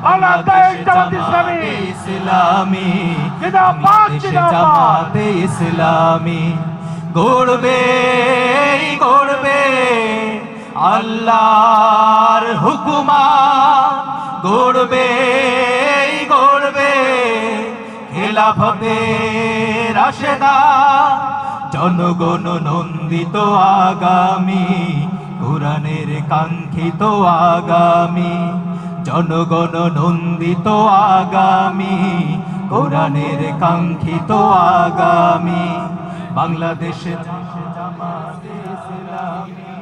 বাংলাদেশ জামাত ইসলামী জিন্দাবাদ জিন্দাবাদ ইসলামী গড়বে গড়বে আল্লাহর হুকুমাত গড়বে গড়বে খেলাফতে রাশেদা জনগণ নন্দিত আগামী কোরআনের কাঙ্ক্ষিত আগামী জনগণ নন্দিত আগামী কোরআনের কাঙ্ক্ষিত আগামী বাংলাদেশে জামাতে ইসলামী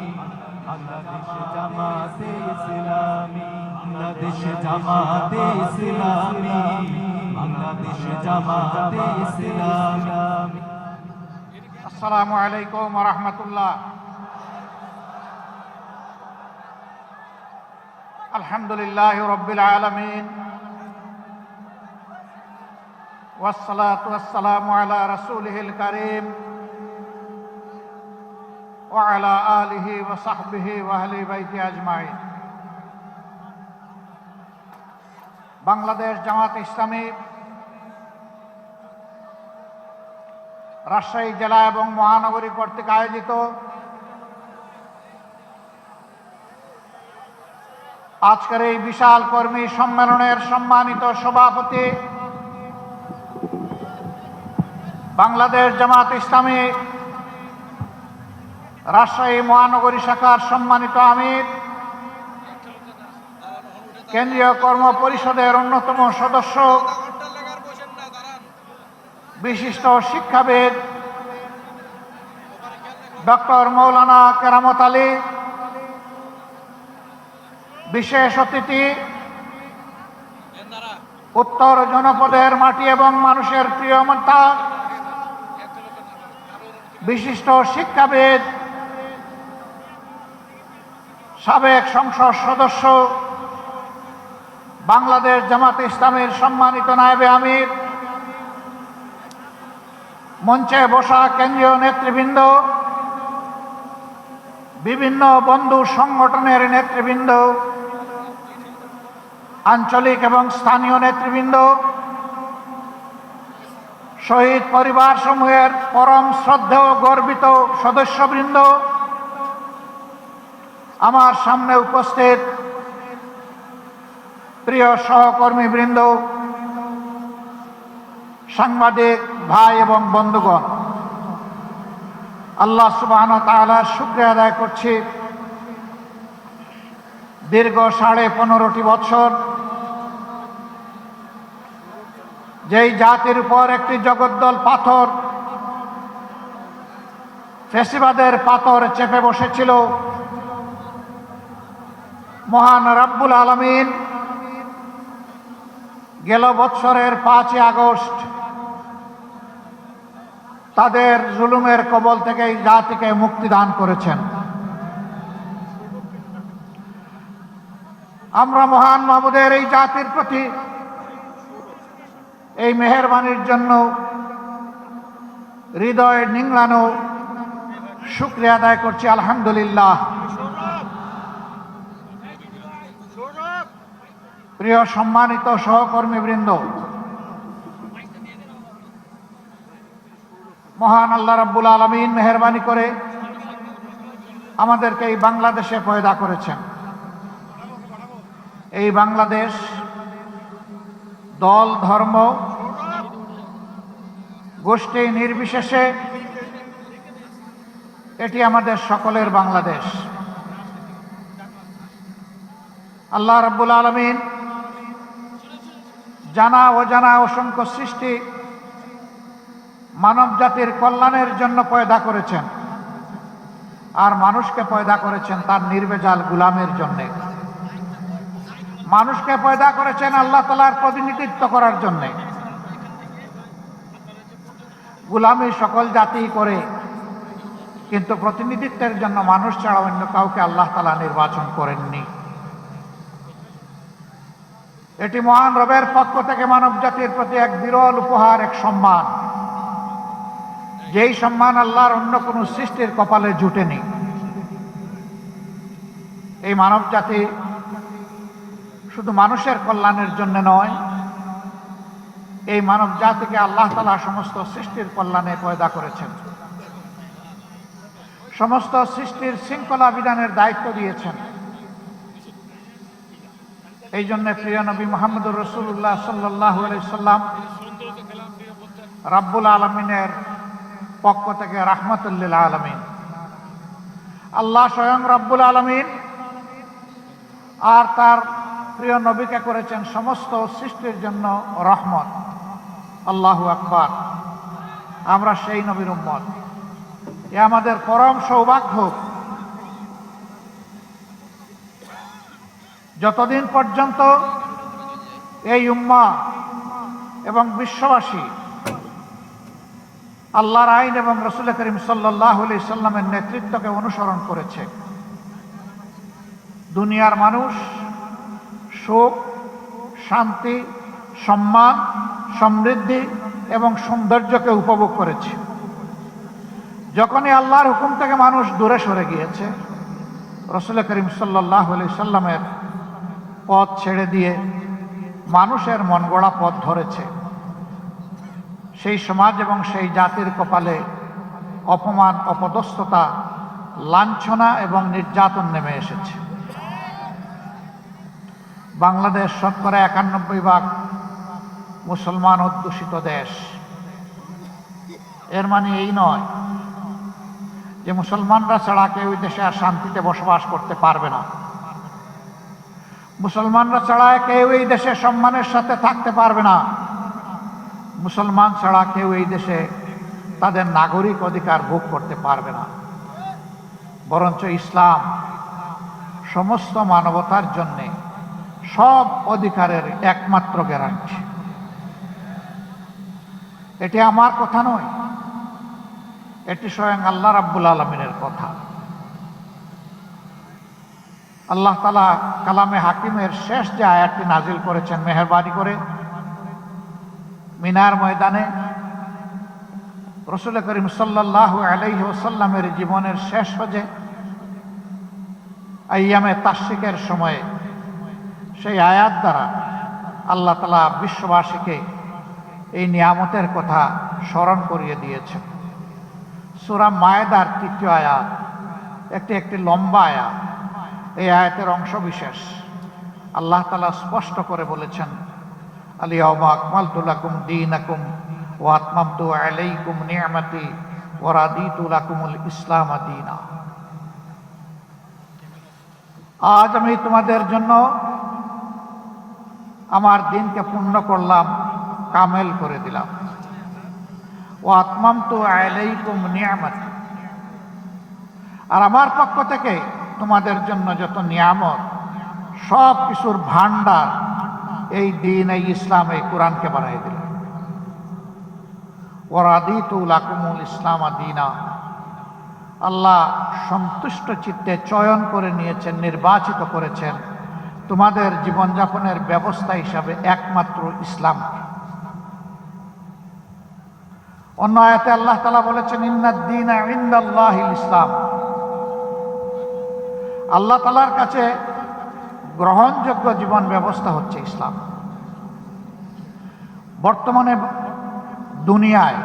বাংলাদেশে জামাতে ইসলামী বাংলাদেশে জামাতে ইসলামী বাংলাদেশে জামাতে ইসলামী। আসসালামু আলাইকুম ওয়া রাহমাতুল্লাহ। আলহামদুলিল্লাহি রাব্বিল আলামিন ওয়াসসালাতু ওয়াসসালামু আলা রাসূলিহিল কারীম ওয়া আলা আলিহি ওয়া সাহবিহি ওয়া আহলি বাইতি আজমাইন। বাংলাদেশ জামাত ইসলামী রাজশাহী জেলা এবং মহানগরী কর্তৃক আয়োজিত আজকের এই বিশাল কর্মী সম্মেলনের সম্মানিত সভাপতি বাংলাদেশ জামাত ইসলামী রাজশাহী মহানগরী শাখার সম্মানিত আমির, কেন্দ্রীয় কর্ম পরিষদের অন্যতম সদস্য, বিশিষ্ট শিক্ষাবিদ ডক্টর মৌলানা কেরামত আলী, বিশেষ অতিথি উত্তর জনপদের মাটি এবং মানুষের প্রিয় নেতা, বিশিষ্ট শিক্ষাবিদ, সাবেক সংসদ সদস্য, বাংলাদেশ জামাত ইসলামীর সম্মানিত নায়েবে আমির, মঞ্চে বসা কেন্দ্রীয় নেতৃবৃন্দ, বিভিন্ন বন্ধু সংগঠনের নেতৃবৃন্দ, আঞ্চলিক এবং স্থানীয় নেতৃবৃন্দ, শহীদ পরিবার সমূহের পরম শ্রদ্ধেয় গর্বিত সদস্যবৃন্দ, আমার সামনে উপস্থিত প্রিয় সহকর্মীবৃন্দ, সাংবাদিক ভাই এবং বন্ধুগণ, আল্লাহ সুবহানাহু ওয়া তাআলার শুকরিয়া আদায় করছি। দীর্ঘ 15.5 বছর যেই জাতির উপর একটি জগদ্দল পাথর, ফ্যাসিবাদের পাথর চেপে বসেছিল, মহান রব্বুল আলামিন গেল বছরের 5 আগস্ট তাদের জুলুমের কবল থেকে এই জাতিকে মুক্তি দান করেছেন। আমরা মহান মাবুদের এই জাতির প্রতি এই মেহেরবানির জন্য হৃদয় নিংড়ানো শুকরিয়া আদায় করছি, আলহামদুলিল্লাহ। প্রিয় সম্মানিত সহকর্মীবৃন্দ, মহান আল্লাহ রাব্বুল আলামিন মেহেরবানি করে আমাদেরকে এই বাংলাদেশে পয়দা করেছেন। এই বাংলাদেশ দল, ধর্ম, গোষ্ঠী নির্বিশেষে এটি আমাদের সকলের বাংলাদেশ। আল্লাহ রাব্বুল আলামিন জানা অজানা অসংখ্য সৃষ্টি মানব জাতির কল্যাণের জন্য পয়দা করেছেন, আর মানুষকে পয়দা করেছেন তার নির্ভেজাল গোলামের জন্য। মানুষকে পয়দা করেছেন আল্লাহ তাআলার প্রতিনিধিত্ব করার জন্য। গোলামি সকল জাতি করে, কিন্তু প্রতিনিধিত্বের জন্য মানুষ ছাড়া অন্য কাউকে আল্লাহ তাআলা নির্বাচন করেননি। এটি মহান রবের পক্ষ থেকে মানব জাতির প্রতি এক বিরল উপহার, এক সম্মান, যেই সম্মান আল্লাহর অন্য কোনো সৃষ্টির কপালে জুটেনি। এই মানব জাতি শুধু মানুষের কল্যাণের জন্য নয়, এই মানব জাতিকে আল্লাহ তাআলা সমস্ত সৃষ্টির কল্যাণে পয়দা করেছেন, সমস্ত সৃষ্টির শৃঙ্খলা বিধানের দায়িত্ব দিয়েছেন। এই জন্য প্রিয় নবী মুহাম্মদুর রাসূলুল্লাহ সাল্লাল্লাহু আলাইহি সাল্লাম রাব্বুল আলামিনের পক্ষ থেকে রাহমাতুল লিল আলামিন, আল্লাহ স্বয়ং রাব্বুল আলামিন আর তার প্রিয় নবীকে করেছেন সমস্ত সৃষ্টির জন্য রহমত। আল্লাহু আকবার। আমরা সেই নবীর উম্মত। এ আমাদের পরম সৌভাগ্য। যতদিন পর্যন্ত এই উম্মাহ এবং বিশ্ববাসী আল্লাহর আইন এবং রাসূল করিম সাল্লাল্লাহু আলাইহি সাল্লামের নেতৃত্বকে অনুসরণ করেছে, দুনিয়ার মানুষ সুখ, শান্তি, সম্মান, সমৃদ্ধি এবং সৌন্দর্যকে উপভোগ করেছে। যখনই আল্লাহর হুকুম থেকে মানুষ দূরে সরে গিয়েছে, রাসূল করিম সাল্লাল্লাহু আলাইহি সাল্লামের পথ ছেড়ে দিয়ে মানুষের মন গড়া পথ ধরেছে, সেই সমাজ এবং সেই জাতির কপালে অপমান, অপদস্থতা, লাঞ্ছনা এবং নির্যাতন নেমে এসেছে। বাংলাদেশ শতকরা ৯১% মুসলমান অধ্যুষিত দেশ। এর মানে এই নয় যে মুসলমানরা ছাড়া কেউ এই দেশে আর শান্তিতে বসবাস করতে পারবে না, মুসলমানরা ছাড়া কেউ এই দেশে সম্মানের সাথে থাকতে পারবে না, মুসলমান ছাড়া কেউ এই দেশে তাদের নাগরিক অধিকার ভোগ করতে পারবে না। বরঞ্চ ইসলাম সমস্ত মানবতার জন্য সব অধিকারের একমাত্র গ্যারান্টি। এটি আমার কথা নয়, এটি স্বয়ং আল্লাহ রাব্বুল আলামিনের কথা। আল্লাহ তাআলা কালামে হাকিমের শেষ যে আয়াতটি নাজিল করেছেন মেহেরবানি করে, মিনার ময়দানে রাসূল করিম সাল্লাল্লাহু আলাইহি ওয়াসাল্লামের জীবনের শেষ হজে আইয়ামে তাশরিকের সময়ে সেই আয়াত দ্বারা আল্লাহ তাআলা বিশ্ববাসীকে এই নিয়ামতের কথা স্মরণ করিয়ে দিয়েছেন। সূরা মায়েদার ৩য় আয়াত, একটি লম্বা আয়াত। এই আয়াতের অংশ বিশেষ আল্লাহ তাআলা স্পষ্ট করে বলেছেন, আল-ইয়াওমা আকমালতু লাকুম দীনাকুম ওয়া আতমামতু আলাইকুম নি'মাতি ওয়া রাদিতু লাকুমুল ইসলাম দীনা। আজ আমি তোমাদের জন্য আমার দিনকে পূর্ণ করলাম, কামেল করে দিলাম। ওয়া আতমামতু আলাইকুম নি'মাতি, আর আমার পক্ষ থেকে তোমাদের জন্য যত নিয়ামত, সব কিছুর ভান্ডার এই দিন, এই ইসলাম, এই কোরআনকে বানাই দিল। ওয়া রাদিতু লাকুমুল ইসলাম দীনা, আল্লাহ সন্তুষ্ট চিত্তে চয়ন করে নিয়েছেন, নির্বাচিত করেছেন তোমাদের জীবনযাপনের ব্যবস্থা হিসাবে একমাত্র ইসলাম। অন্য আয়াতে আল্লাহ তাআলা বলেছেন, ইন্নাদ দীনা ইনদাল্লাহিল ইসলাম, আল্লাহ তাআলার কাছে গ্রহণযোগ্য জীবন ব্যবস্থা হচ্ছে ইসলাম। বর্তমানে দুনিয়ায়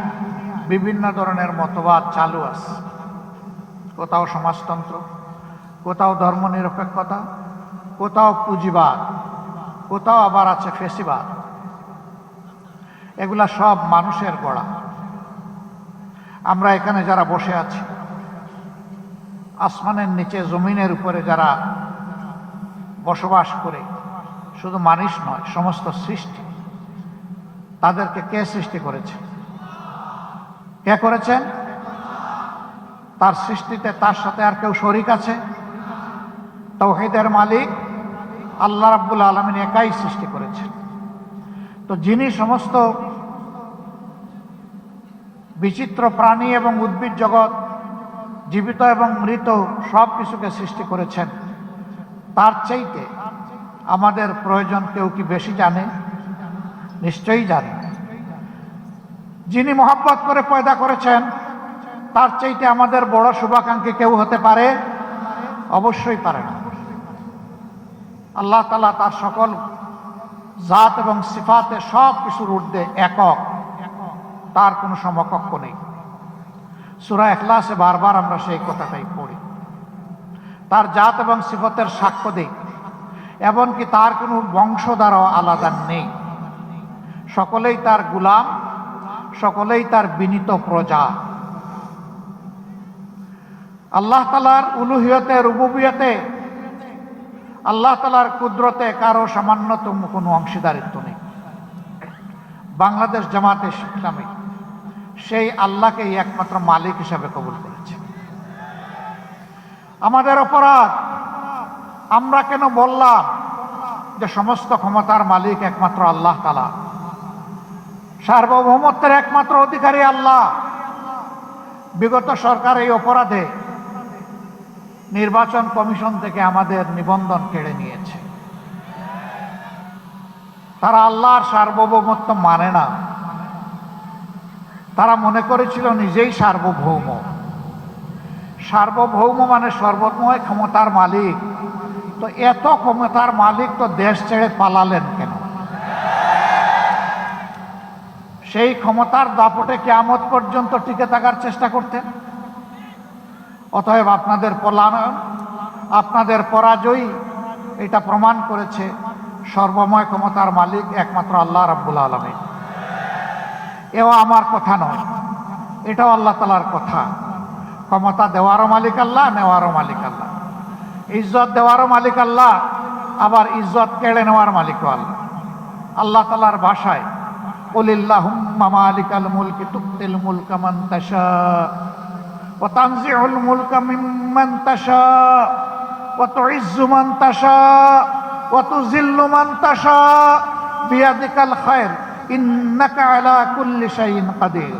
বিভিন্ন ধরনের মতবাদ চালু আছে, কোথাও সমাজতন্ত্র, কোথাও ধর্মনিরপেক্ষতা, কোথাও পুঁজিবাদ, কোথাও আবার আছে ফেসিবাদ। এগুলা সব মানুষের গড়া। আমরা এখানে যারা বসে আছি, আসমানের নিচে জমিনের উপরে যারা বসবাস করে, শুধু মানুষ নয়, সমস্ত সৃষ্টি, তাদেরকে কে সৃষ্টি করেছে? কে করেছেন? তার সৃষ্টিতে তার সাথে আর কেউ শরীক আছে? তাওহীদের মালিক আল্লাহ রাব্বুল আলামিন একাই সৃষ্টি করেছেন। তো যিনি সমস্ত বিচিত্র প্রাণী এবং উদ্ভিদ জগৎ, জীবিত এবং মৃত সব কিছুকে সৃষ্টি করেছেন, তার চাইতে আমাদের প্রয়োজন কেউ কি বেশি জানে? নিশ্চয়ই জানে। যিনি মহব্বত করে পয়দা করেছেন, তার চাইতে আমাদের বড় শুভাকাঙ্ক্ষী কেউ হতে পারে? অবশ্যই পারে না। আল্লাহ তাআলা তার সকল জাত এবং সিফাতে সব কিছুর ঊর্ধ্বে একক, তার কোনো সমকক্ষ নেই। সূরা ইখলাসে বারবার আমরা সেই কথাটাই পড়ি। তার জাত এবং সিফতের সাক্ষ্য দেই, এমনকি তার কোনো বংশধারও আলাদা নেই। সকলেই তার গোলাম, সকলেই তার বিনীত প্রজা। আল্লাহ তাআলার উলুহিয়তে, রুবুবিয়তে, আল্লাহ তাআলার কুদরতে কারো সামান্যতম কোনো অংশীদারিত্ব নেই। বাংলাদেশ জামাতে ইসলামী সেই আল্লাহকেই একমাত্র মালিক হিসাবে কবুল করেছে। আমাদের অপরাধ, আমরা কেন বললাম যে সমস্ত ক্ষমতার মালিক একমাত্র আল্লাহ তাআলা, সার্বভৌমত্বের একমাত্র অধিকারী আল্লাহ। বিগত সরকার এই অপরাধে নির্বাচন কমিশন থেকে আমাদের নিবন্ধন কেড়ে নিয়েছে। তারা আল্লাহর সার্বভৌমত্ব মানে না। তারা মনে করেছিল নিজেই সার্বভৌম। সার্বভৌম মানে সর্বময় ক্ষমতার মালিক। তো এত ক্ষমতার মালিক তো দেশ ছেড়ে পালালেন কেন? সেই ক্ষমতার দাপটে কিয়ামত পর্যন্ত টিকে থাকার চেষ্টা করতেন। অতএব আপনাদের পলায়ন, আপনাদের পরাজয় এটা প্রমাণ করেছে সর্বময় ক্ষমতার মালিক একমাত্র আল্লাহ রাব্বুল আলামিন। এও আমার কথা নয়, এটাও আল্লাহ তাআলার কথা। ক্ষমতা দেওয়ারও মালিক আল্লাহ, নেওয়ারও মালিক আল্লাহ। ইজ্জত দেওয়ারও মালিক আল্লাহ, আবার ইজ্জত কেড়ে নেওয়ার মালিকও আল্লাহ। আল্লাহ তাআলার ভাষায় কুলিল্লাহুম্মা মালিকাল মুলকি তুতিল মুলকা মান তাশা ওয়া তানজিউল মুলকা মিম্মান তাশা ওয়া তুইজ্জু মান তাশা ওয়া তুযিল্লু মান তাশা বিয়াদিকাল খায়র ইন্নাকা আলা কুল্লি শাইইন কাদির।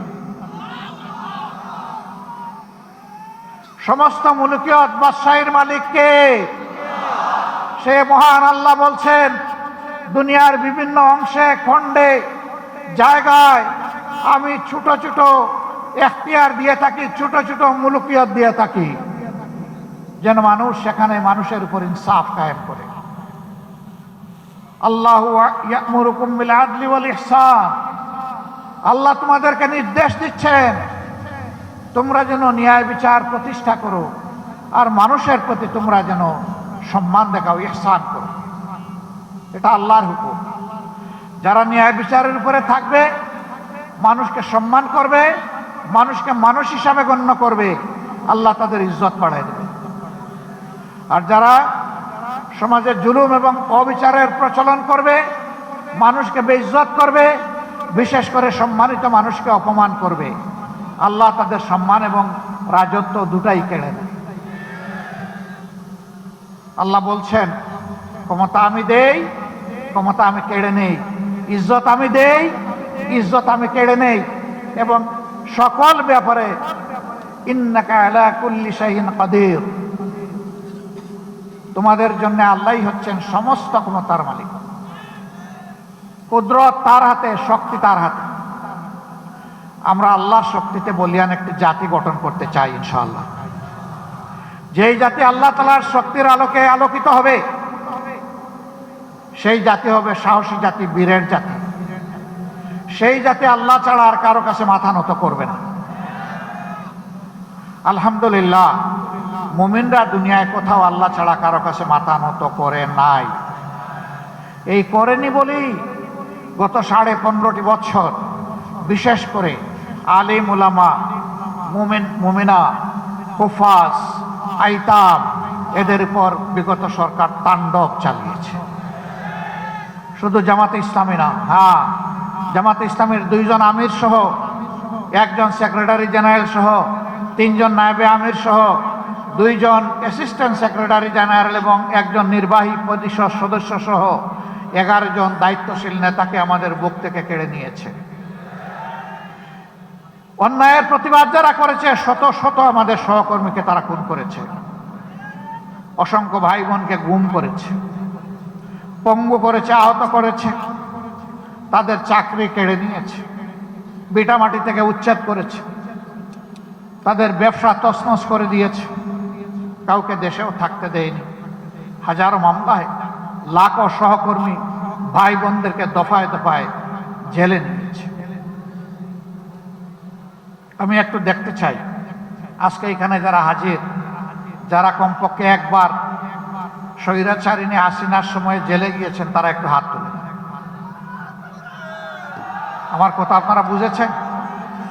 সমস্ত মুলকিয়ত বাদশাহীর মালিক কে? সে মহান আল্লাহ বলছেন, দুনিয়ার বিভিন্ন অংশে, খণ্ডে, জায়গায় আমি ছোট ছোট এখতিয়ার দিয়ে থাকি, ছোট ছোট মুলকিয়ত দিয়ে থাকি, যেন মানুষ সেখানে মানুষের উপর ইনসাফ কায়েম করে। আল্লাহু ইয়া'মুরুকুম বিল আদলি ওয়াল ইহসান। আল্লাহ তোমাদেরকে নির্দেশ দিচ্ছেন তোমরা যেন ন্যায় বিচার প্রতিষ্ঠা করো, আর মানুষের প্রতি তোমরা যেন সম্মান দেখাও, ইহসান করো। এটা আল্লাহর হুকুম। যারা ন্যায় বিচারের উপরে থাকবে, মানুষকে সম্মান করবে, মানুষকে মানুষ হিসাবে গণ্য করবে, আল্লাহ তাদের ইজ্জত বাড়ায় দেবে। আর যারা সমাজে জুলুম এবং অবিচারের প্রচলন করবে, মানুষকে বেইজ্জত করবে, বিশেষ করে সম্মানিত মানুষকে অপমান করবে, আল্লাহ তাদের সম্মান এবং রাজত্ব দুটাই কেড়ে নেয়। আল্লাহ বলছেন, ক্ষমতা আমি দেই, ক্ষমতা আমি কেড়ে নেই। ইজ্জত আমি দেই, ইজ্জত আমি কেড়ে নেই। এবং সকল ব্যাপারে ইন্নাকা আলা কুল্লি শাইইন কাদির। তোমাদের জন্য আল্লাহই হচ্ছেন সমস্ত ক্ষমতার মালিক। কুদরত তার হাতে, শক্তি তার হাতে। আমরা আল্লাহর শক্তিতে বলিয়ান একটি জাতি গঠন করতে চাই ইনশাআল্লাহ। যেই জাতি আল্লাহ তাআলার শক্তির আলোকে আলোকিত হবে, সেই জাতি হবে সাহসী জাতি, বীরের জাতি। সেই জাতি আল্লাহ ছাড়া আর কারো কাছে মাথা নত করবে না। আলহামদুলিল্লাহ, মুমিনরা দুনিয়ায় কোথাও আল্লাহ ছাড়া কারো কাছে মাথা নত করে নাই। এই করেনি বলেই গত 15.5 বছর বিশেষ করে আলিম উলামা, মুমিন মুমিনা, হুফাজ, আইতাম, এদের উপর বিগত সরকার তাণ্ডব চালিয়েছে। শুধু জামাতে ইসলামী না, হ্যাঁ, জামাতে ইসলামীর 2 জন আমির সহ, 1 জন সেক্রেটারি জেনারেল সহ, 3 জন নায়েবে আমির সহ, 2 জন অ্যাসিস্ট্যান্ট সেক্রেটারি জেনারেল এবং 1 জন নির্বাহী পরিষদ সদস্য সহ 11 জন দায়িত্বশীল নেতাকে আমাদের বুক থেকে কেড়ে নিয়েছে। অন্যায়ের প্রতিবাদ যারা করেছে, শত শত আমাদের সহকর্মীকে তারা খুন করেছে, অসংখ্য ভাই বোনকে গুম করেছে, পঙ্গু করেছে, আহত করেছে, তাদের চাকরি কেড়ে নিয়েছে, ভিটামাটি থেকে উচ্ছেদ করেছে, তাদের ব্যবসা তছনছ করে দিয়েছে, কাউকে দেশেও থাকতে দেয়নি। হাজারো মামলায় লাখো সহকর্মী ভাই বোনদেরকে দফায় দফায় জেলে নিয়েছে। আমি একটু দেখতে চাই আজকে এখানে যারা হাজির, যারা কমপক্ষে একবার স্বৈরাচারিণী হাসিনার সময় জেলে গিয়েছেন, তারা একটু হাত তুলেন। আমার কথা আপনারা বুঝেছেন?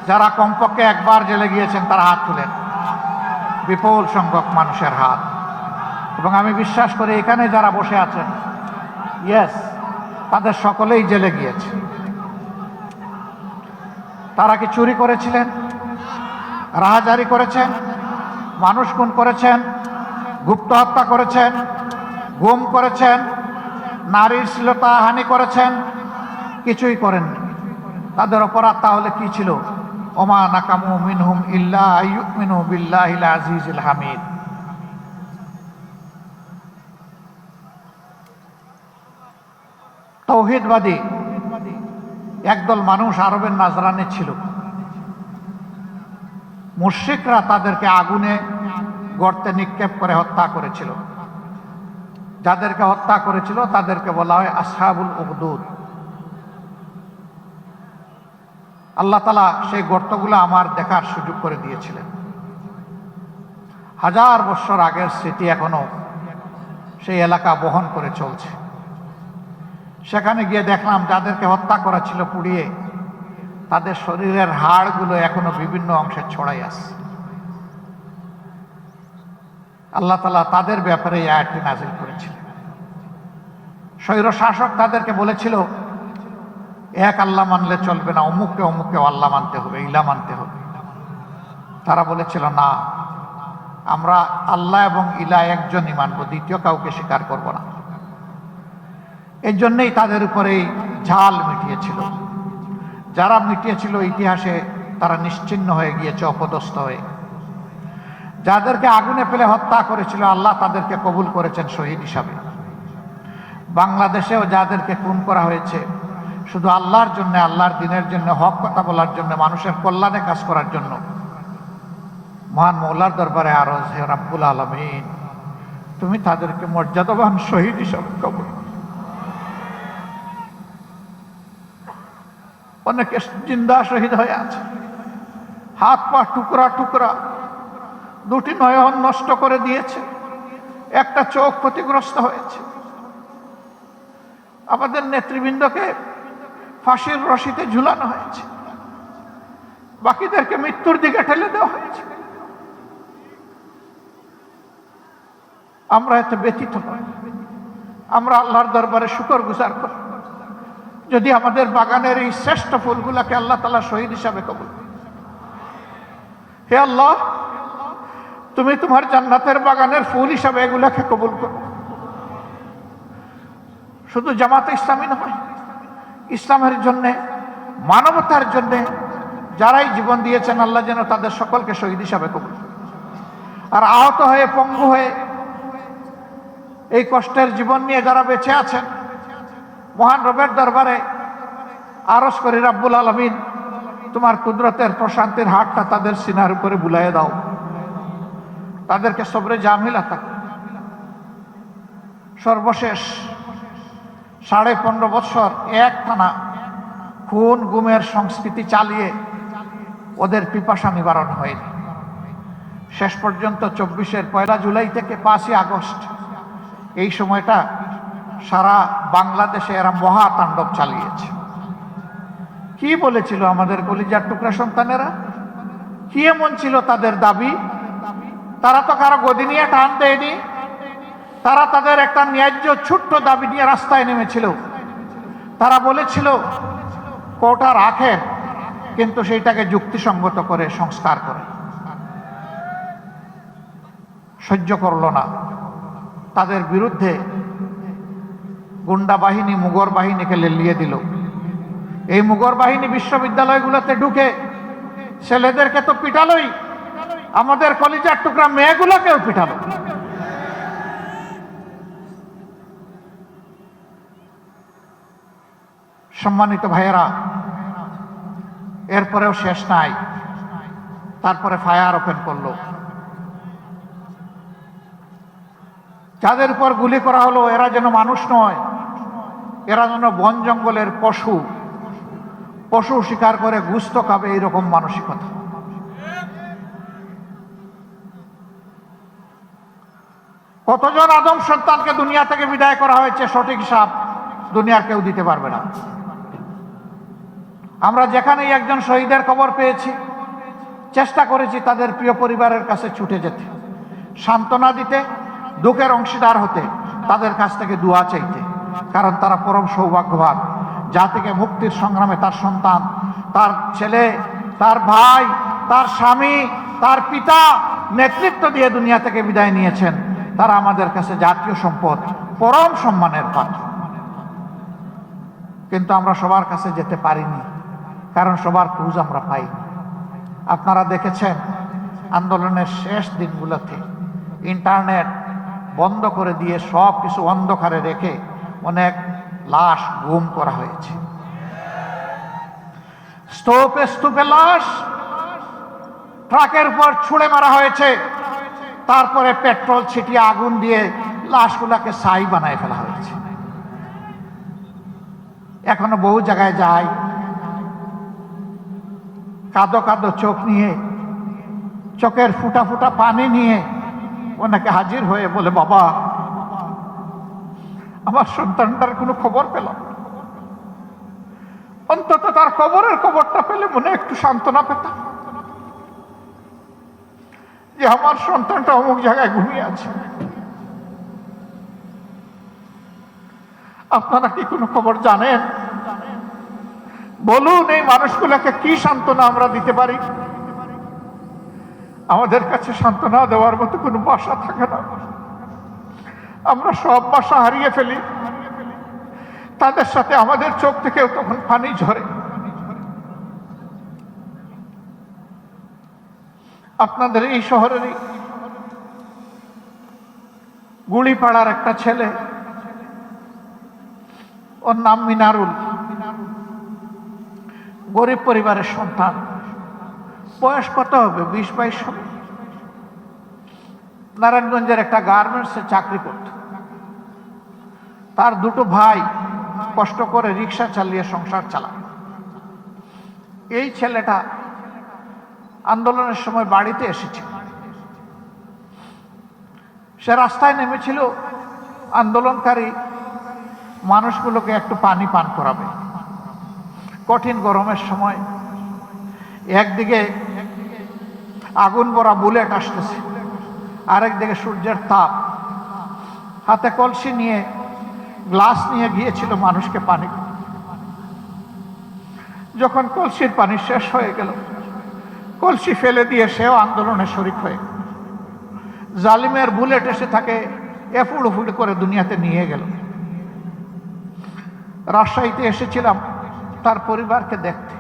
যারা কমপক্ষে একবার জেলে গিয়েছেন তারা হাত তুলেন। বিপুল সংখ্যক মানুষের হাত। এবং আমি বিশ্বাস করি এখানে যারা বসে আছেন, ইয়েস, তাদের সকলেই জেলে গিয়েছে। তারা কি চুরি করেছিলেন, রাহাজারি করেছেন, মানুষ খুন করেছেন, গুপ্ত হত্যা করেছেন, গুম করেছেন, নারীর শ্লীলতাহানি করেছেন? কিছুই করেননি। তাদের অপরাধ তাহলে কি ছিল? ওমা নাকামু মিনহুম ইল্লা আইয়ুমিনু বিল্লাহিল আজিজিল হামিদ। তৌহিদবাদী একদল মানুষ আরবের নাজরানে ছিল। মুশরিকরা তাদেরকে আগুনে গর্তে নিক্ষেপ করে হত্যা করেছিল। যাদেরকে হত্যা করেছিল তাদেরকে বলা হয় আসহাবুল উখদুদ। আল্লাহ তাআলা সেই গর্তগুলো আমার দেখার সুযোগ করে দিয়েছিলেন। 1000 বছর আগের স্মৃতি এখনো সেই এলাকা বহন করে চলছে। সেখানে গিয়ে দেখলাম যাদেরকে হত্যা করা ছিল পুড়িয়ে, তাদের শরীরের হাড়গুলো এখনো বিভিন্ন অংশে ছড়াই আছে। আল্লাহ তাআলা তাদের ব্যাপারে এই আয়াতটি নাযিল করেছিলেন। স্বৈর শাসক তাদেরকে বলেছিল, এক আল্লাহ মানলে চলবে না, অমুককে অমুককে আল্লাহ মানতে হবে, ইলা মানতে হবে। তারা বলেছিল, না, আমরা আল্লাহ এবং ইলা একজনই মানব, দ্বিতীয় কাউকে স্বীকার করব না। এই জন্যই তাদের উপরে এই ঝাল মিটিয়েছিল। যারা মিটিয়েছিল ইতিহাসে তারা নিশ্চিহ্ন হয়ে গিয়েছে, অপদস্থ হয়ে। যাদেরকে আগুনে ফেলে হত্যা করেছিল আল্লাহ তাদেরকে কবুল করেছেন শহীদ হিসাবে। বাংলাদেশেও যাদেরকে খুন করা হয়েছে শুধু আল্লাহর জন্য, আল্লাহর দিনের জন্য, হক কথা বলার জন্য, মানুষের কল্যাণে কাজ করার জন্য, মহান মওলার দরবারে আরজ, হে রাব্বুল আলামিন, তুমি তাদেরকে মর্যাদাবান শহীদ হিসাবে কবুল। অনেকে জিন্দা শহীদ হয়ে আছে, হাত পা টুকরা টুকরা, 2টি নয়ন নষ্ট করে দিয়েছে, একটা চোখ ক্ষতিগ্রস্ত হয়েছে। আমাদের নেতৃবৃন্দকে ফাঁসির রশিতে ঝুলানো হয়েছে, বাকিদেরকে মৃত্যুর দিকে ঠেলে দেওয়া হয়েছে। আমরা এতে ব্যথিত নই। আমরা আল্লাহর দরবারে শুকর গুজার করি যদি আমাদের বাগানের এই শ্রেষ্ঠ ফুলগুলাকে আল্লাহ তাআলা শহীদ হিসাবে কবুল। হে আল্লাহ, তুমি তোমার জান্নাতের বাগানের ফুল হিসাবে এগুলাকে কবুল করো। শুধু জামাতে ইসলামী নয়, ইসলামের জন্য, মানবতার জন্য যারাই জীবন দিয়েছেন আল্লাহ যেন তাদের সকলকে শহীদ হিসাবে কবুল। আর আহত হয়ে, পঙ্গু হয়ে, এই কষ্টের জীবন নিয়ে যারা বেঁচে আছেন, মহান রবের দরবারে আরজ করি, রাব্বুল আলামিন, তোমার কুদরতের প্রশান্তির হাতটা তাদের সিনার উপরে বুলাইয়ে দাও, তাদেরকে সবরে জামিল আতা। সর্বশেষ 15.5 বছর একটানা খুন গুমের সংস্কৃতি চালিয়ে ওদের পিপাসা নিবারণ হয়নি। শেষ পর্যন্ত 24-এর 1 জুলাই থেকে 5ই আগস্ট, এই সময়টা সারা বাংলাদেশে এরা মহাতাণ্ডব চালিয়েছে। কি বলেছিল আমাদের কলিজার টুকরা সন্তানেরা? কি এমন ছিল তাদের দাবি? তারা তো কারো গদি নিয়ে টান দেয়নি। তারা তাদের একটা ন্যায্য ছোট্ট দাবি নিয়ে রাস্তায় নেমেছিল। তারা বলেছিল কোটা রাখেন, কিন্তু সেইটাকে যুক্তিসঙ্গত করে, সংস্কার করে। সহ্য করল না। তাদের বিরুদ্ধে গুন্ডা বাহিনী, মুগর বাহিনীকে লেলিয়ে দিল। এই মুগর বাহিনী বিশ্ববিদ্যালয়গুলোতে ঢুকে ছেলেদেরকে তো পিটালোই, আমাদের কলিজার টুকরা মেয়েগুলোকেও পিটালো। সম্মানিত ভাইয়েরা, এরপরেও শেষ নাই। তারপরে ফায়ার ওপেন করলো। যাদের উপর গুলি করা হলো এরা যেন মানুষ নয়, এরা যেন বন জঙ্গলের পশু, পশু শিকার করে গুস্ত খাবে, এইরকম মানসিকতা। কতজন আদম সন্তানকে দুনিয়া থেকে বিদায় করা হয়েছে সঠিক হিসাব দুনিয়ার কেউ দিতে পারবে না। আমরা যেখানেই একজন শহীদের খবর পেয়েছি চেষ্টা করেছি তাদের প্রিয় পরিবারের কাছে ছুটে যেতে, সান্ত্বনা দিতে, দুঃখের অংশীদার হতে, তাদের কাছ থেকে দোয়া চাইতে, কারণ তারা পরম সৌভাগ্যবান। জাতিকে মুক্তির সংগ্রামে তার সন্তান, তার ছেলে, তার ভাই, তার স্বামী, তার পিতা নেতৃত্ব দিয়ে দুনিয়া থেকে বিদায় নিয়েছেন। তারা আমাদের কাছে জাতীয় সম্পদ, পরম সম্মানের পাত্র। কিন্তু আমরা সবার কাছে যেতে পারিনি, কারণ সবার খোঁজ আমরা পাইনি। আপনারা দেখেছেন আন্দোলনের শেষ দিনগুলোতে ইন্টারনেট বন্ধ করে দিয়ে সব কিছু অন্ধকারে রেখে অনেক লাশ গুম করা হয়েছে। স্তূপে স্তূপে লাশ ট্রাকের উপর ছুঁড়ে মারা হয়েছে, তারপরে পেট্রোল ছিটিয়ে আগুন দিয়ে লাশগুলাকে ছাই বানায় ফেলা হয়েছে। এখনো বহু জায়গায় যায়, কাঁদো কাঁদো চোখ নিয়ে, চোখের ফুটা ফুটা পানি নিয়ে ওনাকে হাজির হয়ে বলে, বাবা আমার সন্তানটার কোনো খবর পেলাম, অন্তত তার কবরের খবরটা পেলে মনে একটু সান্ত্বনা পেতাম যে আমার সন্তানটা অমুক জায়গায় ঘুমিয়ে আছে। আপনারা কি কোনো খবর জানেন? বলুন এই মানুষগুলোকে কি সান্ত্বনা আমরা দিতে পারি? আমাদের কাছে সান্ত্বনা দেওয়ার মতো কোনো ভাষা থাকে না। আমরা সব ভাষা হারিয়ে ফেলি, তাদের সাথে আমাদের চোখ থেকেও তখন পানি ঝরে। আপনাদের এই শহরেরই গুড়িপাড়ার একটা ছেলে, ওর নাম মিনারুল, গরিব পরিবারের সন্তান, বয়স কত হবে, 20-22 হবে। নারায়ণগঞ্জের একটা গার্মেন্টসে চাকরি করত। তার দুটো ভাই কষ্ট করে রিক্সা চালিয়ে সংসার চালায়। এই ছেলেটা আন্দোলনের সময় বাড়িতে এসেছিল। সে রাস্তায় নেমেছিল আন্দোলনকারী মানুষগুলোকে একটু পানি পান করাবে। কঠিন গরমের সময় একদিকে আগুন ভরা বুলেট আসতেছে, আরেকদিকে সূর্যের তাপ। হাতে কলসি নিয়ে, গ্লাস নিয়ে গিয়েছিল মানুষকে পানি। যখন কলসির পানি শেষ হয়ে গেল, কলসি ফেলে দিয়ে সেও আন্দোলনে শরিক হয়ে জালিমের বুলেট এসে তাকে এফুড় উফুড় করে দুনিয়াতে নিয়ে গেল। রাজশাহীতে এসেছিলাম তার পরিবারকে দেখতে।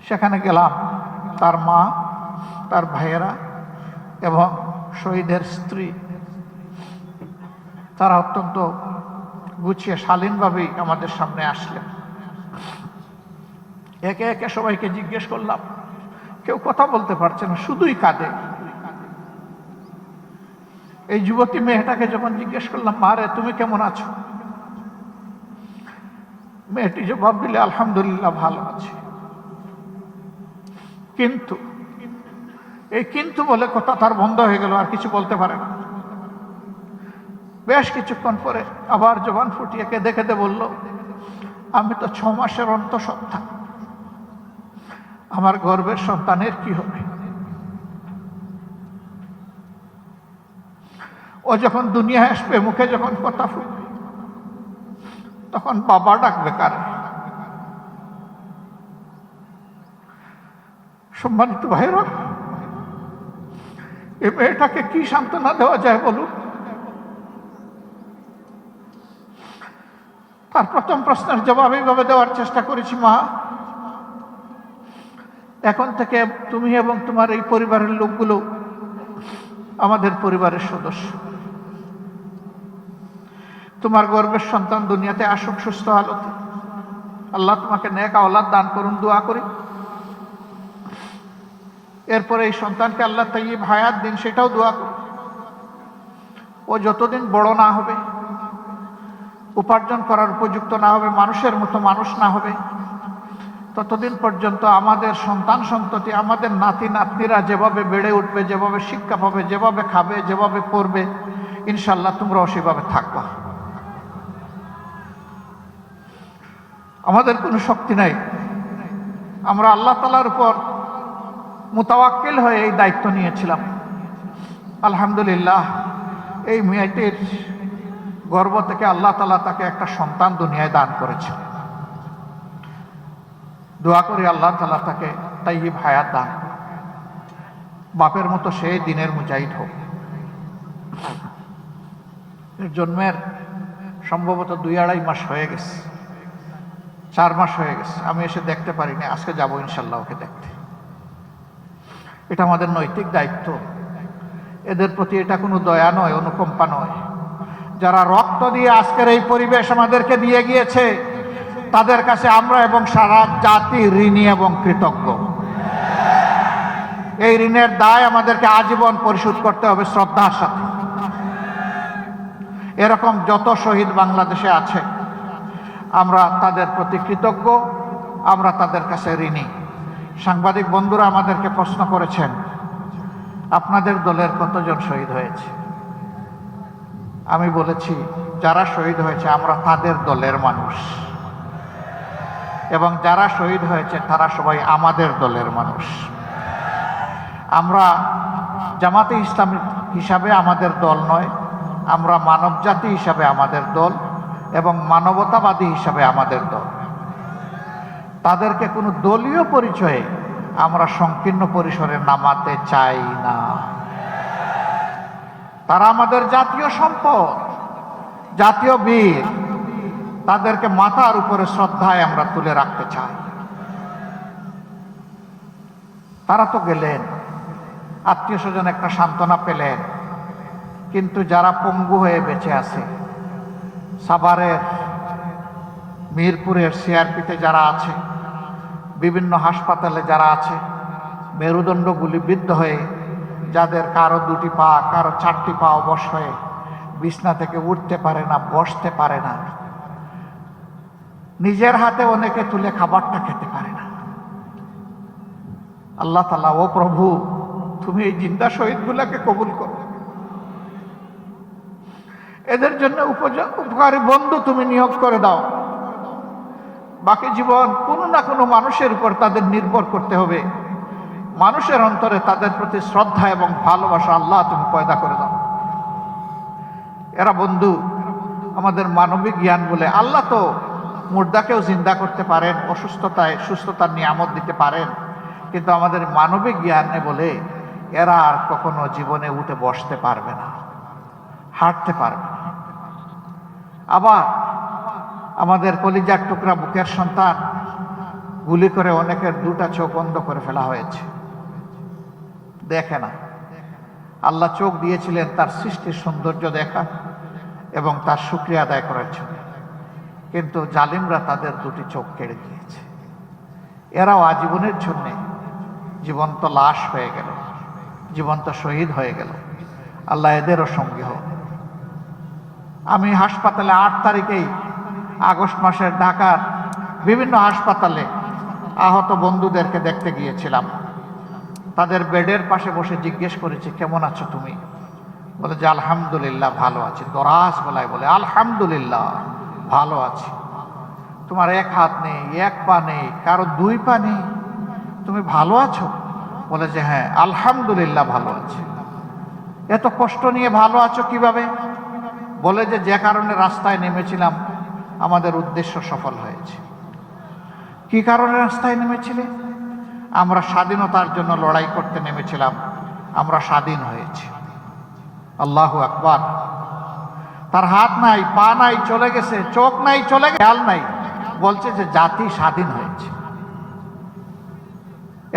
সেখানে গেলাম, তার মা, তার ভাইয়েরা এবং শহীদের স্ত্রী, তারা অত্যন্ত গুছিয়ে শালীনভাবেই আমাদের সামনে আসলেন। একে একে সবাইকে জিজ্ঞেস করলাম, কেউ কথা বলতে পারছে না, শুধুই কাঁদে। এই যুবতী মেয়েটাকে যখন জিজ্ঞেস করলাম, মা রে তুমি কেমন আছো, মেয়েটি জবাব দিলে, আলহামদুলিল্লাহ ভালো আছে। কিন্তু এই কিন্তু বলে কথা তার বন্ধ হয়ে গেল, আর কিছু বলতে পারে না। বেশ কিছুক্ষণ পরে আবার জবান ফুটিয়ে কেঁদে কেঁদে বলল, আমি তো 6 মাসের অন্তঃসত্ত্বা, আমার গর্ভের সন্তানের কি হবে? ও যখন দুনিয়ায় আসবে, মুখে যখন কথা ফুটবে, তখন বাবা ডাকবে কারে? সম্মানিত ভাইরা, এই মেয়েটাকে কি সান্ত্বনা দেওয়া যায় বলুন? তার প্রথম প্রশ্নের জবাব এইভাবে দেওয়ার চেষ্টা করেছি, মা এখন থেকে তুমি এবং তোমার এই পরিবারের লোকগুলো আমাদের পরিবারের সদস্য। তোমার গর্ভের সন্তান দুনিয়াতে আসুক সুস্থ হালতে, আল্লাহ তোমাকে নেক আওলাদ দান করুন, দোয়া করি। এরপরে এই সন্তানকে আল্লাহ তাইয়্যিব হায়াত দিন, সেটাও দোয়া করি। ও যতদিন বড় না হবে, উপার্জন করার উপযুক্ত না হবে, মানুষের মতো মানুষ না হবে, ততদিন পর্যন্ত আমাদের সন্তান সন্ততি, আমাদের নাতি নাতনিরা যেভাবে বেড়ে উঠবে, যেভাবে শিক্ষা পাবে, যেভাবে খাবে, যেভাবে পড়বে, ইনশাল্লাহ তোমরাও সেভাবে থাকবা। আমাদের কোনো শক্তি নাই, আমরা আল্লাহ তাআলার উপর মুতাওয়াক্কিল হয়ে এই দায়িত্ব নিয়েছিলাম। আলহামদুলিল্লাহ, এই মেয়েটির গর্ভ থেকে আল্লাহ তাআলা তাকে একটা সন্তান দুনিয়ায় দান করেছেন। দোয়া করি আল্লাহ তাআলা তাকে তাইয়্যিব হায়াত দান করুন, বাপের মতো সে দিনের মুজাহিদ হোক। এর জন্মের সম্ভবত 2-2.5 মাস হয়ে গেছে, 4 মাস হয়ে গেছে। আমি এসে দেখতে পারিনি, আজকে যাব ইনশাল্লাহ ওকে দেখতে। এটা আমাদের নৈতিক দায়িত্ব। এদের প্রতি এটা কোনো দয়া নয়, অনুকম্পা নয়। যারা রক্ত দিয়ে আজকের এই পরিবেশ আমাদেরকে দিয়ে গিয়েছে, তাদের কাছে আমরা এবং সারা জাতি ঋণী এবং কৃতজ্ঞ। এই ঋণের দায় আমাদেরকে আজীবন পরিশোধ করতে হবে শ্রদ্ধার সাথে। এরকম যত শহীদ বাংলাদেশে আছে, আমরা তাদের প্রতি কৃতজ্ঞ, আমরা তাদের কাছে ঋণী। সাংবাদিক বন্ধুরা আমাদেরকে প্রশ্ন করেছেন, আপনাদের দলের কতজন শহীদ হয়েছে? আমি বলেছি, যারা শহীদ হয়েছে আমরা তাদের দলের মানুষ, এবং যারা শহীদ হয়েছে তারা সবাই আমাদের দলের মানুষ। আমরা জামাতে ইসলামী হিসাবে আমাদের দল নয়, আমরা মানব জাতি হিসাবে আমাদের দল, এবং মানবতাবাদী হিসাবে আমাদের দল। তাদেরকে কোনো দলীয় পরিচয়ে আমরা সংকীর্ণ পরিসরে নামাতে চাই না। তারা আমাদের জাতীয় সম্পদ, জাতীয় বীর। তাদেরকে মাথার উপরে শ্রদ্ধায় আমরা তুলে রাখতে চাই। তারা তো গেলেন, আত্মীয় স্বজন একটা সান্ত্বনা পেলেন, কিন্তু যারা পঙ্গু হয়ে বেঁচে আছে, সাভারের, মিরপুরের সিআরপিতে যারা আছে, বিভিন্ন হাসপাতালে যারা আছে, মেরুদণ্ড গুলিবিদ্ধ হয়ে, যাদের কারো 2টি পা, কারো 4টি পা অবশ হয়ে বিছনা থেকে উঠতে পারে না, বসতে পারে না, নিজের হাতে অনেকে তুলে খাবারটা খেতে পারে না। আল্লাহ তাআলা, ও প্রভু, তুমি এই জিন্দা শহীদগুলোকে কবুল করো। এদের জন্য উপকারী বন্ধু তুমি নিয়োগ করে দাও। বাকি জীবন কোনো না কোনো মানুষের উপর তাদের নির্ভর করতে হবে। মানুষের অন্তরে তাদের প্রতি শ্রদ্ধা এবং ভালোবাসা আল্লাহ তুমি পয়দা করে দাও। এরা বন্ধু আমাদের মানবিক জ্ঞান বলে। আল্লাহ তো মুর্দাকেও জিন্দা করতে পারেন, অসুস্থতায় সুস্থতার নিয়ামত দিতে পারেন, কিন্তু আমাদের মানবিক জ্ঞানে বলে এরা আর কখনো জীবনে উঠে বসতে পারবে না, হাঁটতে পারবে না। আবার আমাদের কলিজার টুকরা বুকের সন্তান, গুলি করে অনেকের 2টা চোখ বন্ধ করে ফেলা হয়েছে, দেখে না। আল্লাহ চোখ দিয়েছিলেন তার সৃষ্টির সৌন্দর্য দেখা এবং তার শুকরিয়া আদায় করার জন্য, কিন্তু জালিমরা তাদের 2টি চোখ কেড়ে দিয়েছে। এরাও আজীবনের জন্যে জীবন্ত লাশ হয়ে গেল, জীবন্ত শহীদ হয়ে গেল। আল্লাহ এদেরও সঙ্গী হোক। আমি হাসপাতালে 8 তারিখেই আগস্ট মাসের ঢাকার বিভিন্ন হাসপাতালে আহত বন্ধুদেরকে দেখতে গিয়েছিলাম। তাদের বেডের পাশে বসে জিজ্ঞেস করেছি, কেমন আছো তুমি? বলে যে আলহামদুলিল্লাহ ভালো আছি। দরাজ গলায় বলে, আলহামদুলিল্লাহ ভালো আছি। তোমার 1 হাত নেই, 1 পা নেই, কারো 2 পা নেই, তুমি ভালো আছো? বলে যে হ্যাঁ আলহামদুলিল্লাহ ভালো আছি। এত কষ্ট নিয়ে ভালো আছো কিভাবে? বলে যে কারণে রাস্তায় নেমেছিলাম আমাদের উদ্দেশ্য সফল হয়েছে। কি কারণে রাস্তায় নেমেছিলে? আমরা স্বাধীনতার জন্য লড়াই করতে নেমেছিলাম, আমরা স্বাধীন হয়েছি। আল্লাহু আকবার। তার হাত নাই, পা নাই, চলে গেছে, চোখ নাই, চলে গেছে, খেয়াল নাই, বলছে যে জাতি স্বাধীন হয়েছে।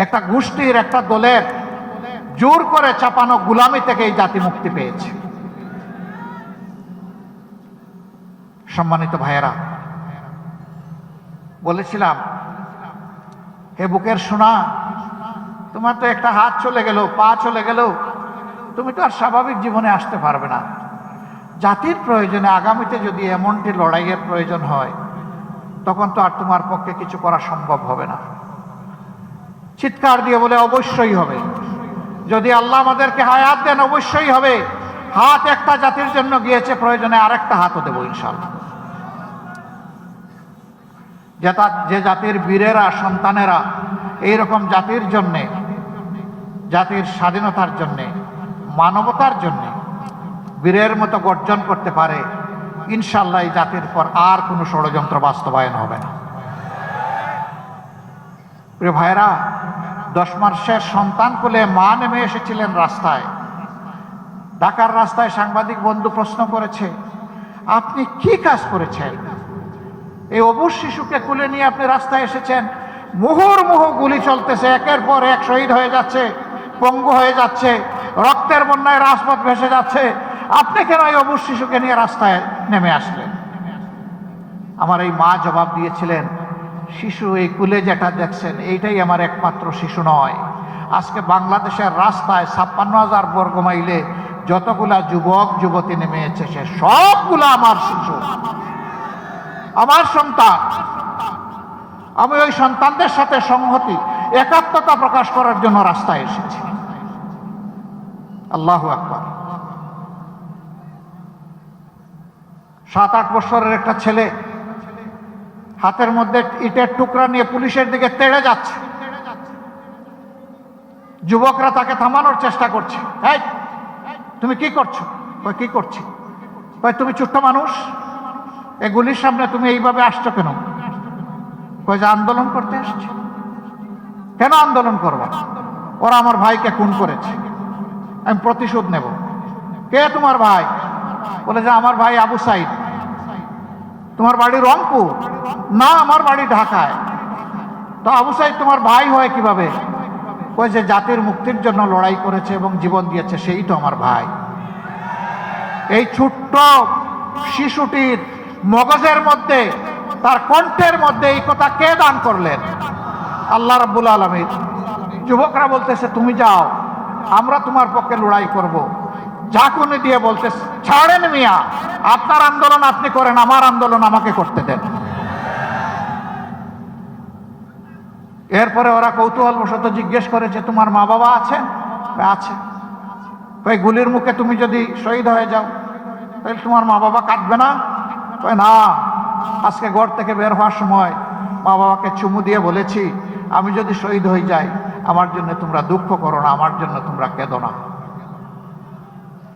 একটা গোষ্ঠীর, একটা দলের জোর করে চাপানো গোলামি থেকে এই জাতি মুক্তি পেয়েছে। সম্মানিত ভাইয়েরা, বলেছিলাম, হে বুকের সোনা, তোমার তো একটা হাত চলে গেল, পা চলে গেল, তুমি তো আর স্বাভাবিক জীবনে আসতে পারবে না। জাতির প্রয়োজনে আগামীতে যদি এমনটি লড়াইয়ের প্রয়োজন হয়, তখন তো আর তোমার পক্ষে কিছু করা সম্ভব হবে না। চিৎকার দিয়ে বলে অবশ্যই হবে। যদি আল্লাহ আমাদেরকে হায়াত দেন অবশ্যই হবে। হাত একটা জাতির জন্য গিয়েছে, প্রয়োজনে আরেকটা হাতও দেবো ইনশাআল্লাহ। যে জাতির বীরেরা, সন্তানেরা এইরকম জাতির জন্যে, জাতির স্বাধীনতার জন্যে, মানবতার জন্যে বীরের মতো গর্জন করতে পারে, ইনশাআল্লাহ এই জাতির পর আর কোনো ষড়যন্ত্র বাস্তবায়ন হবে না। প্রিয় ভাইরা, 10 মাসের সন্তান কোলে মা নেমে এসেছিলেন রাস্তায়। ঢাকার রাস্তায় সাংবাদিক বন্ধু প্রশ্ন করেছে, আপনি কি কাজ করেছেন? এই অবুঝ শিশুকে কোলে নিয়ে আপনি রাস্তায় এসেছেন, মুহুর্মুহু গুলি চলতেছে, একের পর এক শহীদ হয়ে যাচ্ছে, পঙ্গু হয়ে যাচ্ছে, রক্তের বন্যায় রাজপথ ভেসে যাচ্ছে, আপনি কেন এই অবুঝ শিশুকে নিয়ে রাস্তায় নেমে আসলেন? আমার এই মা জবাব দিয়েছিলেন, শিশু এই কুলে যেটা দেখছেন এইটাই আমার একমাত্র শিশু নয়। আজকে বাংলাদেশের রাস্তায় 56,000 বর্গ মাইলে যতগুলা যুবক যুবতী নেমে এসেছে সবগুলা আমার শিশু, আমার সন্তান। আমি ওই সন্তানদের সাথে সংহতি, একাত্মতা প্রকাশ করার জন্য রাস্তায় এসেছি। আল্লাহু আকবার। 7-8 বছরের একটা ছেলে হাতের মধ্যে ইটের টুকরা নিয়ে পুলিশের দিকে তেড়ে যাচ্ছে। যুবকরা তাকে থামানোর চেষ্টা করছে। এই তুমি কি করছো? কি করছি? তুমি ছোট্ট মানুষ, এগুলির সামনে তুমি এইভাবে আসছো কেন? যে আন্দোলন করতে আসছে। কেন আন্দোলন করবো? ওরা আমার ভাইকে খুন করেছে, আমি প্রতিশোধ নেব। কে তোমার ভাই? বলে যে আমার ভাই আবু সাইদ। তোমার বাড়ি রংপুর? না, আমার বাড়ি ঢাকায়। তো আবু সাইদ তোমার ভাই হয় কিভাবে? ওই যে জাতির মুক্তির জন্য লড়াই করেছে এবং জীবন দিয়েছে, সেই তো আমার ভাই। এই ছোট্ট শিশুটির মগজের মধ্যে, তার কণ্ঠের মধ্যে এই কথা কে দান করলেন? আল্লাহ রাব্বুল আলামিন। যুবকরা বলতেছে তুমি যাও, আমরা তোমার পক্ষে লড়াই করব। ঝাঁকুনি দিয়ে বলতে, ছাড়েন মিয়া, আপনার আন্দোলন আপনি করেন, আমার আন্দোলন আমাকে করতে দেন। এরপরে ওরা কৌতূহলবশত জিজ্ঞেস করেছে, তোমার মা বাবা আছেন? আছে। ওই গুলির মুখে তুমি যদি শহীদ হয়ে যাও তাহলে তোমার মা বাবা কাঁদবে না? না, আজকে ঘর থেকে বের হওয়ার সময় মা বাবাকে চুমু দিয়ে বলেছি, আমি যদি শহীদ হয়ে যাই আমার জন্য তোমরা দুঃখ করো না, আমার জন্য তোমরা কেঁদো না।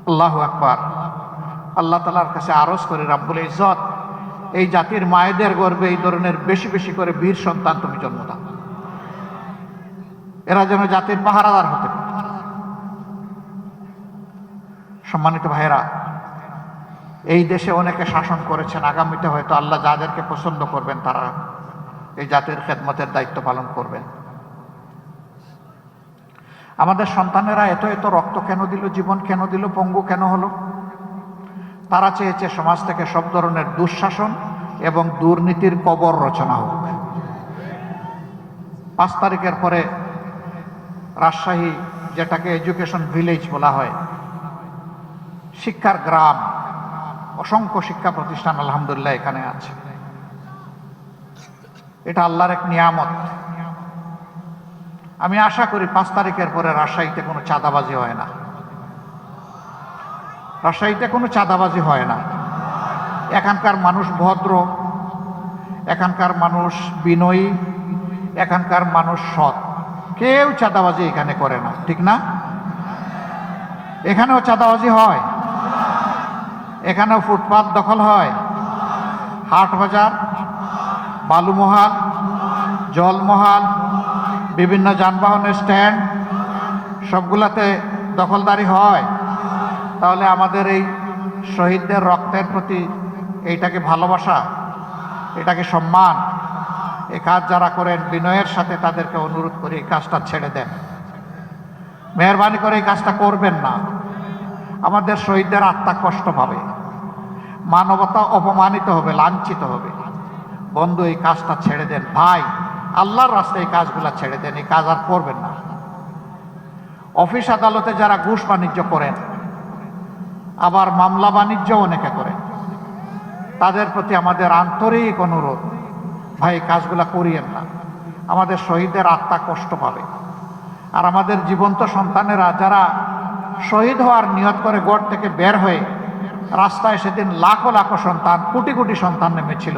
আল্লাহু আকবার। আল্লাহ তাআলার কাছে আরজ করে, রাব্বুল ইজ্জত এই জাতির মায়েদের গর্ভে এই ধরনের বেশি বেশি করে বীর সন্তান তুমি জন্ম দাও, এরা যেন জাতির পাহারাদার হতে পারে। সম্মানিত ভাইয়েরা, এই দেশে অনেকে শাসন করেছেন, আগামীতে হয়তো আল্লাহ যাদেরকে পছন্দ করবেন তারা এই জাতির খেদমতের দায়িত্ব পালন করবেন। আমাদের সন্তানেরা এত এত রক্ত কেন দিল, জীবন কেন দিল, পঙ্গু কেন হলো? তারা চেয়েছে সমাজ থেকে সব ধরনের দুঃশাসন এবং দুর্নীতির কবর রচনা হোক। 5 তারিখের পরে রাজশাহী, যেটাকে এডুকেশন ভিলেজ বলা হয়, শিক্ষার গ্রাম, অসংখ্য শিক্ষা প্রতিষ্ঠান আলহামদুলিল্লাহ এখানে আছে। এটা আল্লাহর এক নিয়ামত। আমি আশা করি 5 তারিখের পরে রাজশাহীতে কোনো চাঁদাবাজি হয় না। রাজশাহীতে কোনো চাঁদাবাজি হয় না। এখানকার মানুষ ভদ্র, এখানকার মানুষ বিনয়ী, এখানকার মানুষ সৎ। কেউ চাঁদাবাজি এখানে করে না, ঠিক না? এখানেও চাঁদাবাজি হয়, এখানেও ফুটপাত দখল হয়, হাট বাজার, বালুমহাল, জলমহাল, বিভিন্ন যানবাহনের স্ট্যান্ড, সবগুলাতে দখলদারি হয়। তাহলে আমাদের এই শহীদদের রক্তের প্রতি এইটাকে ভালোবাসা, এটাকে সম্মান। এই কাজ যারা করেন বিনয়ের সাথে তাদেরকে অনুরোধ করি এই কাজটা ছেড়ে দেন, মেহরবানি করে এই কাজটা করবেন না। আমাদের শহীদদের আত্মা কষ্ট পাবে, মানবতা অপমানিত হবে, লাঞ্ছিত হবে। বন্ধু, এই কাজটা ছেড়ে দেন ভাই, আল্লাহর রাস্তায় এই কাজগুলো ছেড়ে দেন, এই কাজ আর করবেন না। অফিস আদালতে যারা ঘুষ বাণিজ্য করেন, আবার মামলা বাণিজ্য অনেকে করে। তাদের প্রতি আমাদের আন্তরিক অনুরোধ, ভাই কাজগুলা করিয়েন না, আমাদের শহীদের আত্মা কষ্ট পাবে। আর আমাদের জীবন্ত সন্তানেরা যারা শহীদ হওয়ার নিয়ত করে গড় থেকে বের হয়ে রাস্তায় সেদিন লাখো লাখো সন্তান, কোটি কোটি সন্তান নেমেছিল,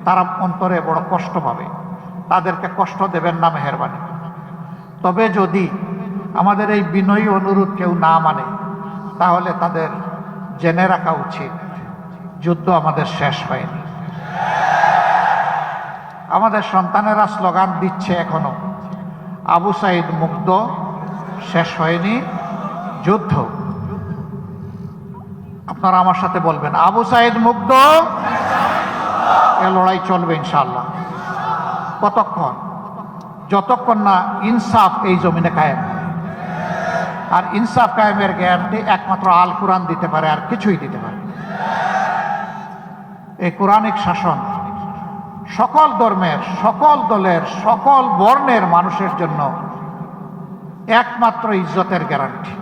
তারা অন্তরে বড় কষ্ট পাবে। তাদেরকে কষ্ট দেবেন না মেহেরবানি। তবে যদি আমাদের এই বিনয়ী অনুরোধ কেউ না মানে, তাহলে তাদের জেনে রাখা উচিত যুদ্ধ আমাদের শেষ হয়নি। আমাদের সন্তানেরা স্লোগান দিচ্ছে এখনো, আবু সাইদ মুক্ত, শেষ হয়নি যুদ্ধ। আপনারা আমার সাথে বলবেন, আবু সাইদ মুক্ত, এ লড়াই চলবে ইনশাআল্লাহ। কতক্ষণ? যতক্ষণ না ইনসাফ এই জমিনে কায়েম। আর ইনসাফ কায়েমের গ্যারান্টি একমাত্র আল কোরআন দিতে পারে, আর কিছুই দিতে পারে। এই কোরআনিক শাসন সকল ধর্মের, সকল দলের, সকল বর্ণের মানুষের জন্য একমাত্র ইজ্জতের গ্যারান্টি।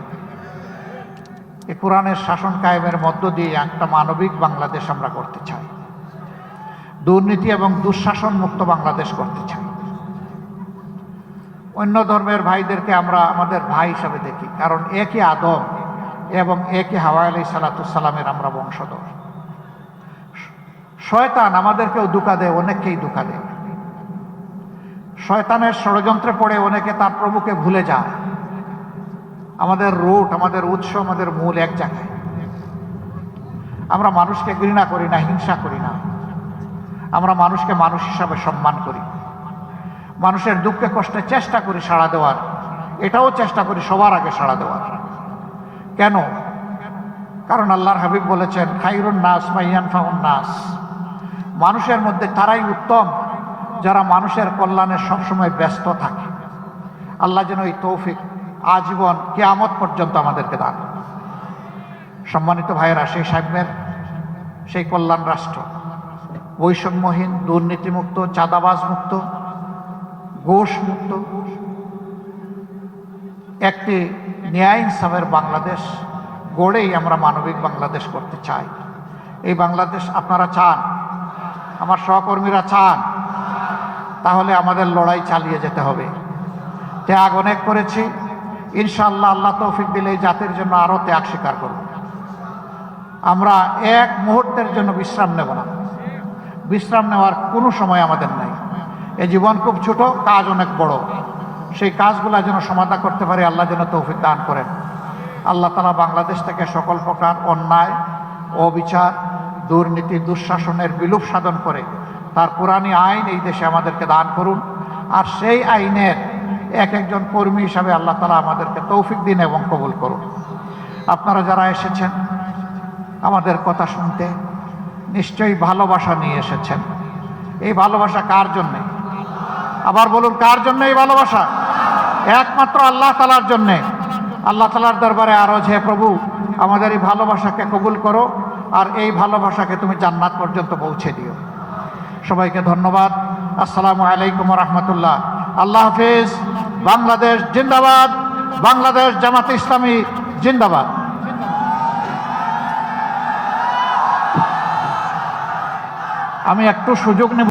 এই কোরআনের শাসন কায়েমের মধ্য দিয়ে একটা মানবিক বাংলাদেশ আমরা করতে চাই, দুর্নীতি এবং দুঃশাসন মুক্ত বাংলাদেশ করতে চাই। অন্য ধর্মের ভাইদেরকে আমরা আমাদের ভাই হিসাবে দেখি, কারণ একই আদম এবং একই হাওয়া আলাইহিস সালামের আমরা বংশধর। শয়তান আমাদেরকেও ধোঁকা দেয়, অনেককেই ধোঁকা দেয়। শয়তানের ষড়যন্ত্রে পড়ে অনেকে তার প্রভুকে ভুলে যায়। আমাদের রুট, আমাদের উৎস, আমাদের মূল এক জায়গায়। আমরা মানুষকে ঘৃণা করি না, হিংসা করি না। আমরা মানুষকে মানুষ হিসাবে সম্মান করি। মানুষের দুঃখে কষ্টে চেষ্টা করি সাড়া দেওয়ার, এটাও চেষ্টা করি সবার আগে সাড়া দেওয়ার। কেন? কারণ আল্লাহর হাবিব বলেছেন, খায়রুন নাস মাইয়ানফাউন নাস, মানুষের মধ্যে তারাই উত্তম যারা মানুষের কল্যাণে সবসময় ব্যস্ত থাকে। আল্লাহ যেন এই তৌফিক আজীবন কিয়ামত পর্যন্ত আমাদেরকে দান। সম্মানিত ভাইয়েরা, সেই সাম্যের, সেই কল্যাণ রাষ্ট্র, বৈষম্যহীন, দুর্নীতিমুক্ত, চাঁদাবাজ মুক্ত, ঘুষ মুক্ত একটি ন্যায় ইনসাফের বাংলাদেশ গড়েই আমরা মানবিক বাংলাদেশ করতে চাই। এই বাংলাদেশ আপনারা চান, আমার সহকর্মীরা চান, তাহলে আমাদের লড়াই চালিয়ে যেতে হবে। ত্যাগ অনেক করেছি, ইনশাআল্লাহ আল্লাহ তৌফিক দিলে এই জাতির জন্য আরও ত্যাগ স্বীকার করব। আমরা এক মুহূর্তের জন্য বিশ্রাম নেব না। বিশ্রাম নেওয়ার কোনো সময় আমাদের নাই। এই জীবন খুব ছোট, কাজ অনেক বড়। সেই কাজগুলো যেন সমাধা করতে পারি, আল্লাহ যেন তৌফিক দান করেন। আল্লাহ তাআলা বাংলাদেশ থেকে সকল প্রকার অন্যায়, অবিচার, দুর্নীতি, দুঃশাসনের বিলোপ সাধন করে তার কোরআনী আইন এই দেশে আমাদেরকে দান করুন। আর সেই আইনের এক একজন কর্মী হিসাবে আল্লাহ তাআলা আমাদেরকে তৌফিক দিন এবং কবুল করুন। আপনারা যারা এসেছেন আমাদের কথা শুনতে, নিশ্চয়ই ভালোবাসা নিয়ে এসেছেন। এই ভালোবাসা কার জন্যে? আবার বলুন, কার জন্য এই ভালোবাসা? একমাত্র আল্লাহ তাআলার জন্যে। আল্লাহ তাআলার দরবারে আরজ, হে প্রভু, আমাদের এই ভালোবাসাকে কবুল করো, আর এই ভালোবাসাকে তুমি জান্নাত পর্যন্ত পৌঁছে দিও। সবাইকে ধন্যবাদ। আসসালামু আলাইকুম ওয়া রাহমাতুল্লাহ। আল্লাহ হাফেজ। বাংলাদেশ জিন্দাবাদ। বাংলাদেশ জামাতে ইসলামী জিন্দাবাদ। আমি একটু সুযোগ নেব।